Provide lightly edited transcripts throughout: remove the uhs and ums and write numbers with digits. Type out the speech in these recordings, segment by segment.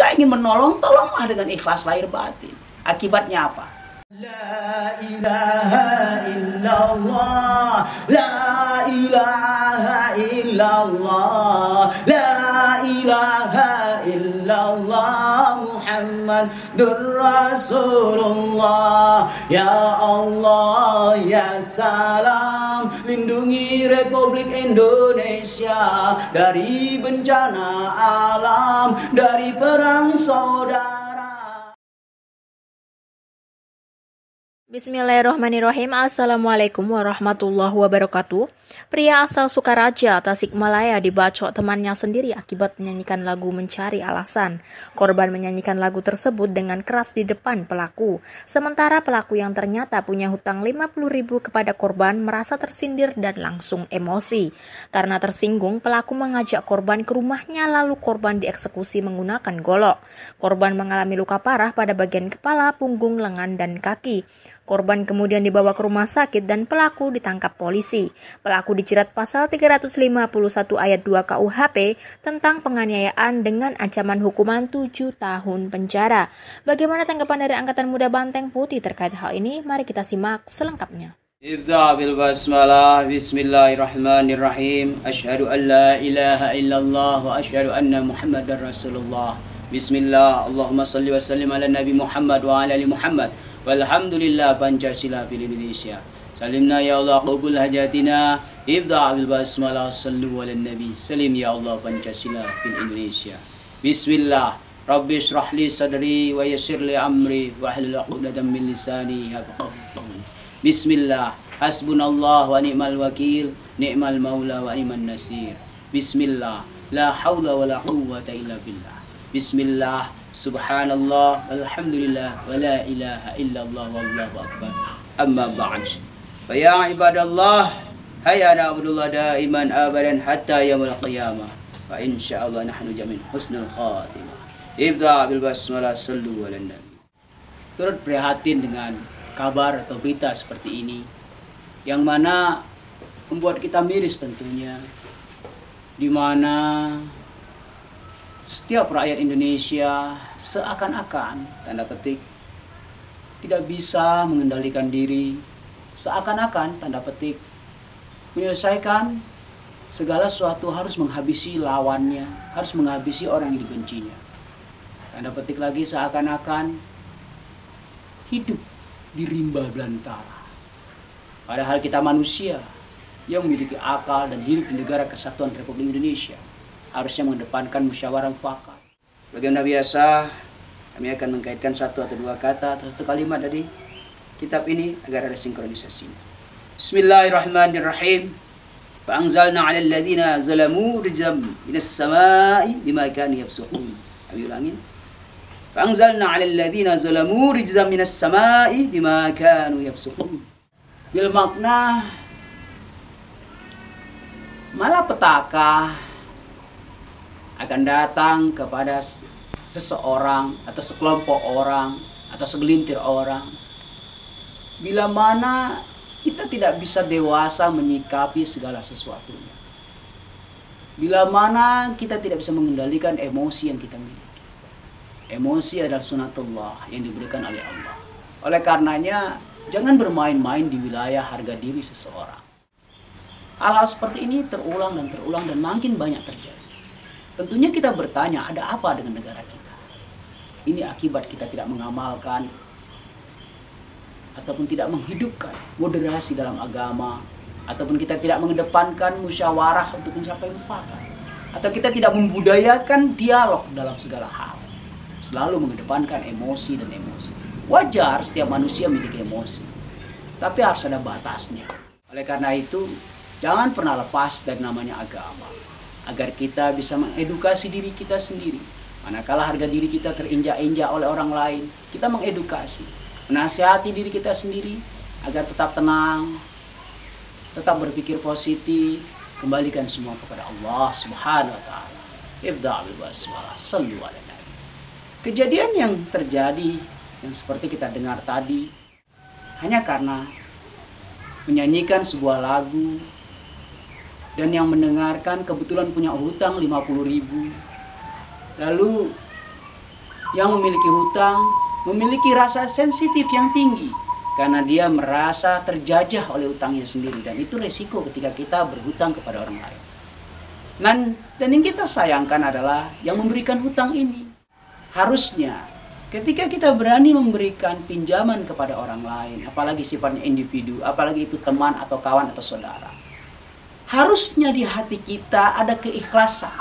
Jika ingin menolong, tolonglah dengan ikhlas lahir batin. Akibatnya apa? La ilaha illallah, la ilaha illallah, la ilaha illallah, Muhammadur Rasulullah. Ya Allah, ya salam, lindungi Republik Indonesia dari bencana alam, dari perang saudara. Bismillahirrahmanirrahim. Assalamualaikum warahmatullahi wabarakatuh. Pria asal Sukaraja, Tasikmalaya dibacok temannya sendiri akibat menyanyikan lagu Mencari Alasan. Korban menyanyikan lagu tersebut dengan keras di depan pelaku. Sementara pelaku yang ternyata punya hutang 50.000 kepada korban merasa tersindir dan langsung emosi. Karena tersinggung, pelaku mengajak korban ke rumahnya lalu korban dieksekusi menggunakan golok. Korban mengalami luka parah pada bagian kepala, punggung, lengan, dan kaki. Korban kemudian dibawa ke rumah sakit dan pelaku ditangkap polisi. Pelaku dijerat pasal 351 ayat 2 KUHP tentang penganiayaan dengan ancaman hukuman 7 tahun penjara. Bagaimana tanggapan dari Angkatan Muda Banteng Putih terkait hal ini? Mari kita simak selengkapnya. Ibda' bil basmalah, bismillahirrahmanirrahim. Asyhadu an la ilaha illallah wa asyhadu anna Muhammadar Rasulullah. Bismillah, Allahumma salli wa sallim ala Nabi Muhammad wa ala ali Muhammad. Walhamdulillah Pancasila fil Indonesia. Salimna ya Allah qabul hajatina. Ibda' bil basmalah, sallu ala Nabi. Salim ya Allah Pancasila fil Indonesia. Bismillah. Rabbi shrah li sadri wa yassir li amri wa hlul 'uqdatam min lisani yafqahu qawli. Bismillah, hasbunallah wa ni'mal wakil, ni'mal maula wa ni'man nasir. Bismillah, la hawla wa la quwwata illa billah. Bismillah, subhanallah, alhamdulillah, wa la ilaha illallah, wallahu akbar. Amma ba'd. Fa ya ibadallah, hayya na'budullah daiman abadan hatta yaumil qiyamah. Fa insyaallah nahnu jamin husnul khatimah. Ibda' bil basmalah, sallu ala nabi. Turut prihatin dengan kabar atau berita seperti ini, yang mana membuat kita miris tentunya, di mana setiap rakyat Indonesia seakan-akan, tanda petik, tidak bisa mengendalikan diri, seakan-akan, tanda petik, menyelesaikan segala sesuatu harus menghabisi lawannya, harus menghabisi orang yang dibencinya. Tanda petik lagi, seakan-akan hidup di rimba belantara. Padahal kita manusia yang memiliki akal dan hidup di negara kesatuan Republik Indonesia harusnya mengedepankan musyawarah mufakat. Bagaimana biasa, kami akan mengkaitkan satu atau dua kata atau satu kalimat dari kitab ini agar ada sinkronisasinya. Bismillahirrahmanirrahim. Fa anzalna 'alal ladzina zalamu rijzam minas sama'i bima kanu yafsuqun. Kami ulangi. Fa anzalna 'alal ladzina zalamu rijzam minas sama'i bima kanu yafsuqun. Bil makna malapetaka akan datang kepada seseorang atau sekelompok orang atau segelintir orang bila mana kita tidak bisa dewasa menyikapi segala sesuatunya. Bila mana kita tidak bisa mengendalikan emosi yang kita miliki. Emosi adalah sunatullah yang diberikan oleh Allah. Oleh karenanya, jangan bermain-main di wilayah harga diri seseorang. Hal-hal seperti ini terulang dan makin banyak terjadi. Tentunya kita bertanya, ada apa dengan negara kita? Ini akibat kita tidak mengamalkan ataupun tidak menghidupkan moderasi dalam agama, ataupun kita tidak mengedepankan musyawarah untuk mencapai mufakat, atau kita tidak membudayakan dialog dalam segala hal, selalu mengedepankan emosi dan emosi. Wajar setiap manusia memiliki emosi, tapi harus ada batasnya. Oleh karena itu, jangan pernah lepas dari namanya agama, agar kita bisa mengedukasi diri kita sendiri. Manakala harga diri kita terinjak-injak oleh orang lain, kita mengedukasi, menasihati diri kita sendiri agar tetap tenang, tetap berpikir positif, kembalikan semua kepada Allah Subhanahu wa taala. Ibda' bil basmalah, sallu ala nabi. Kejadian yang terjadi yang seperti kita dengar tadi hanya karena menyanyikan sebuah lagu dan yang mendengarkan kebetulan punya hutang 50.000. Lalu yang memiliki hutang memiliki rasa sensitif yang tinggi karena dia merasa terjajah oleh hutangnya sendiri, dan itu resiko ketika kita berhutang kepada orang lain. Dan yang kita sayangkan adalah yang memberikan hutang ini. Harusnya ketika kita berani memberikan pinjaman kepada orang lain, apalagi sifatnya individu, apalagi itu teman atau kawan atau saudara, harusnya di hati kita ada keikhlasan.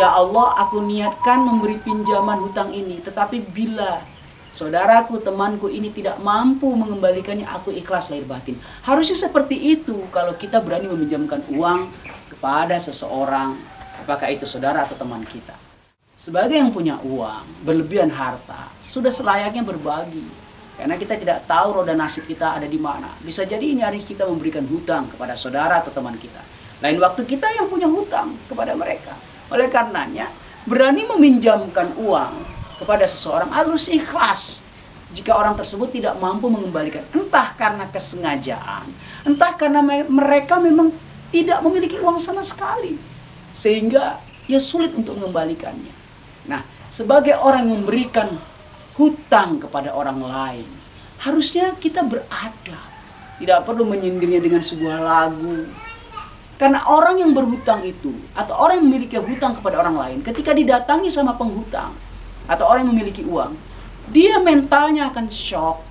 Ya Allah, aku niatkan memberi pinjaman hutang ini, tetapi bila saudaraku, temanku ini tidak mampu mengembalikannya, aku ikhlas lahir batin. Harusnya seperti itu kalau kita berani meminjamkan uang kepada seseorang, apakah itu saudara atau teman kita. Sebagai yang punya uang, berlebihan harta, sudah selayaknya berbagi. Karena kita tidak tahu roda nasib kita ada di mana. Bisa jadi ini hari kita memberikan hutang kepada saudara atau teman kita. Lain waktu kita yang punya hutang kepada mereka. Oleh karenanya, berani meminjamkan uang kepada seseorang harus ikhlas. Jika orang tersebut tidak mampu mengembalikan, entah karena kesengajaan, entah karena mereka memang tidak memiliki uang sama sekali, sehingga ya sulit untuk mengembalikannya. Nah, sebagai orang yang memberikan hutang kepada orang lain, harusnya kita beradab. Tidak perlu menyindirnya dengan sebuah lagu. Karena orang yang berhutang itu, atau orang yang memiliki hutang kepada orang lain, ketika didatangi sama penghutang, atau orang yang memiliki uang, dia mentalnya akan shock,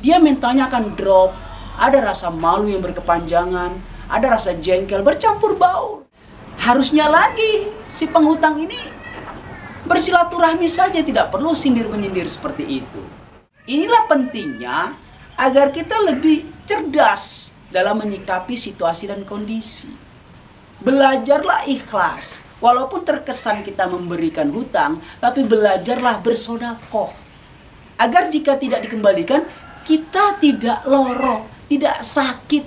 dia mentalnya akan drop, ada rasa malu yang berkepanjangan, ada rasa jengkel bercampur baur. Harusnya lagi si penghutang ini bersilaturahmi saja, tidak perlu sindir-menyindir seperti itu. Inilah pentingnya agar kita lebih cerdas dalam menyikapi situasi dan kondisi. Belajarlah ikhlas. Walaupun terkesan kita memberikan hutang, tapi belajarlah bersodakoh. Agar jika tidak dikembalikan, kita tidak loroh, tidak sakit,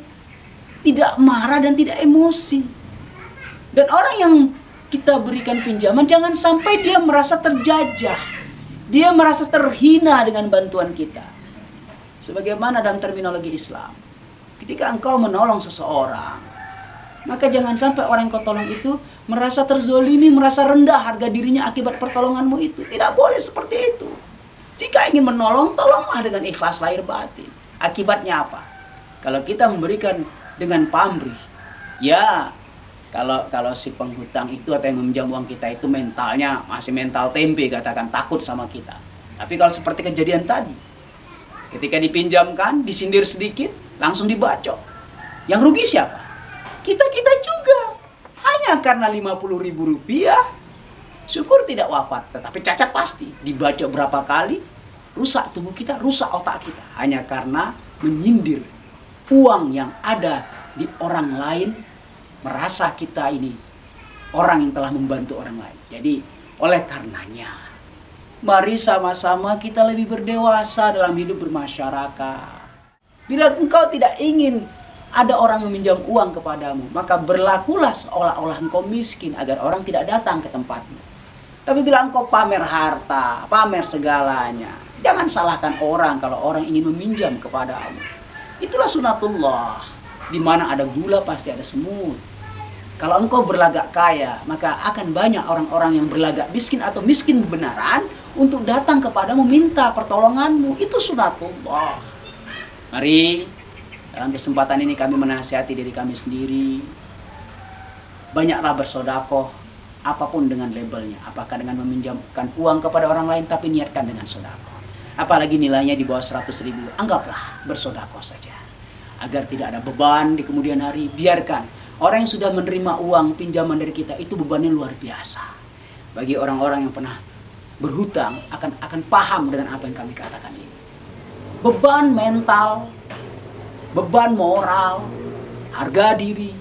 tidak marah dan tidak emosi. Dan orang yang kita berikan pinjaman, jangan sampai dia merasa terjajah. Dia merasa terhina dengan bantuan kita. Sebagaimana dalam terminologi Islam, ketika engkau menolong seseorang, maka jangan sampai orang yang kau tolong itu merasa terzolimi, merasa rendah harga dirinya akibat pertolonganmu itu. Tidak boleh seperti itu. Jika ingin menolong, tolonglah dengan ikhlas lahir batin. Akibatnya apa? Kalau kita memberikan dengan pamrih, ya kalau si penghutang itu atau yang meminjam uang kita itu mentalnya masih mental tempe, katakan takut sama kita. Tapi kalau seperti kejadian tadi, ketika dipinjamkan, disindir sedikit, langsung dibacok. Yang rugi siapa? Kita juga. Hanya karena 50.000 rupiah, syukur tidak wafat, tetapi cacat pasti. Dibacok berapa kali, rusak tubuh kita, rusak otak kita. Hanya karena menyindir uang yang ada di orang lain, merasa kita ini orang yang telah membantu orang lain. Jadi oleh karenanya, mari sama-sama kita lebih berdewasa dalam hidup bermasyarakat. Bila engkau tidak ingin ada orang meminjam uang kepadamu, maka berlakulah seolah-olah engkau miskin agar orang tidak datang ke tempatmu. Tapi bila engkau pamer harta, pamer segalanya, jangan salahkan orang kalau orang ingin meminjam kepadamu. Itulah sunatullah. Di mana ada gula pasti ada semut. Kalau engkau berlagak kaya, maka akan banyak orang-orang yang berlagak miskin atau miskin kebenaran untuk datang kepadamu minta pertolonganmu. Itu sunatullah. Mari dalam kesempatan ini kami menasihati diri kami sendiri. Banyaklah bersodakoh, apapun dengan labelnya. Apakah dengan meminjamkan uang kepada orang lain, tapi niatkan dengan sodakoh. Apalagi nilainya di bawah 100.000, anggaplah bersodakoh saja. Agar tidak ada beban di kemudian hari, biarkan. Orang yang sudah menerima uang pinjaman dari kita, itu bebannya luar biasa. Bagi orang-orang yang pernah berhutang, akan paham dengan apa yang kami katakan ini. Beban mental, beban moral, harga diri,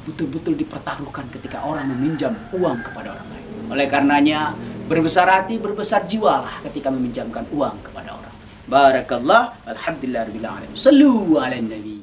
betul-betul dipertaruhkan ketika orang meminjam uang kepada orang lain. Oleh karenanya, berbesar hati, berbesar jiwalah ketika meminjamkan uang kepada orang. Barakallah, alhamdulillah rabbil alamin. Sallu ala nabi.